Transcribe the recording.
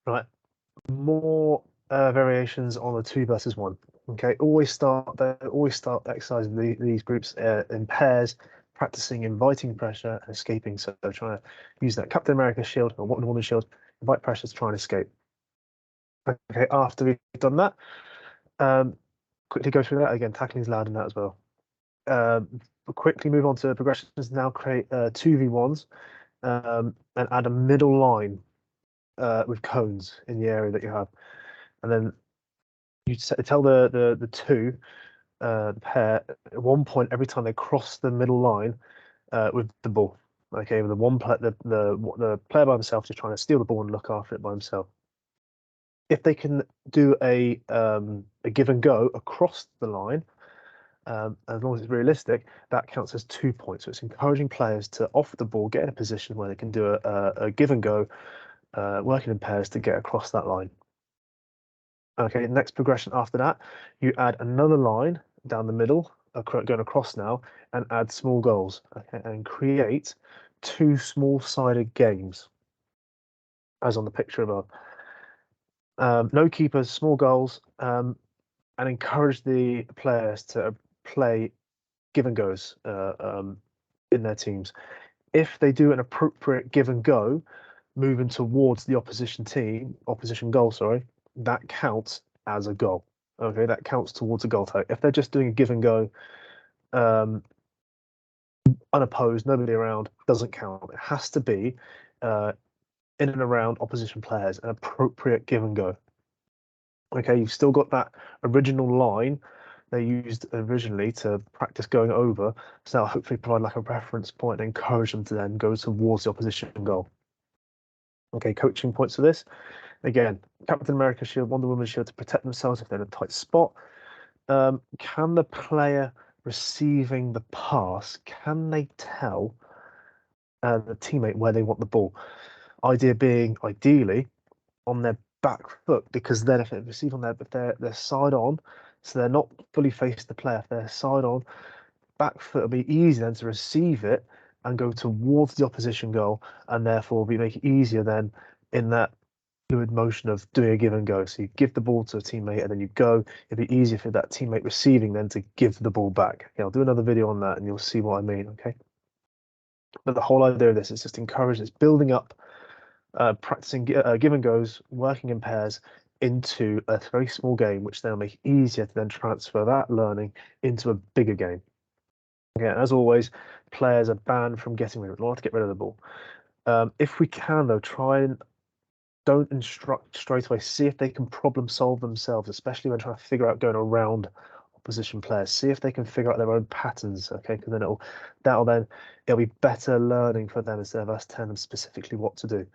Right, more variations on the 2 versus 1. Okay, always start exercising these groups in pairs, practicing inviting pressure and escaping. So they're trying to use that Captain America shield or Wonder Woman shield, invite pressure to try and escape. Okay, after we've done that, quickly go through that again. Tackling is loud in that as well. We'll quickly move on to progressions. Now create 2v1s and add a middle line with cones in the area that you have, and then you tell the two the pair at one point every time they cross the middle line with the ball. Okay, with the player by himself just trying to steal the ball and look after it by himself. If they can do a give and go across the line, as long as it's realistic, that counts as 2 points. So it's encouraging players to off the ball, get in a position where they can do a give and go, working in pairs to get across that line. Okay, next progression after that, you add another line down the middle, going across now, and add small goals. Okay, and create 2 small-sided games, as on the picture above. No keepers, small goals, and encourage the players to play give and goes in their teams. If they do an appropriate give and go, moving towards the opposition goal, sorry, that counts as a goal. Okay, that counts towards a goal tag. If they're just doing a give and go, unopposed, nobody around, doesn't count. It has to be in and around opposition players, an appropriate give and go. Okay, you've still got that original line they used originally to practice going over, so that'll hopefully provide like a reference point and encourage them to then go towards the opposition goal. Okay, coaching points for this. Again, Captain America shield, Wonder Woman shield to protect themselves if they're in a tight spot. Can the player receiving the pass, can they tell the teammate where they want the ball? Idea being, ideally, on their back foot, because then if they receive on if they're side on, so they're not fully facing the player, if they're side on, back foot will be easy then to receive it and go towards the opposition goal, and therefore make it easier then in that fluid motion of doing a give and go. So you give the ball to a teammate and then you go. It'd be easier for that teammate receiving then to give the ball back. Okay, I'll do another video on that and you'll see what I mean. Okay, but the whole idea of this is just encourage, it's building up, practicing give and goes, working in pairs into a very small game, which then will make it easier to then transfer that learning into a bigger game. Okay, as always, players are banned from getting rid of it, not to get rid of the ball. If we can, though, try and don't instruct straight away. See if they can problem solve themselves, especially when trying to figure out going around opposition players. See if they can figure out their own patterns, okay? Because then it'll be better learning for them instead of us telling them specifically what to do.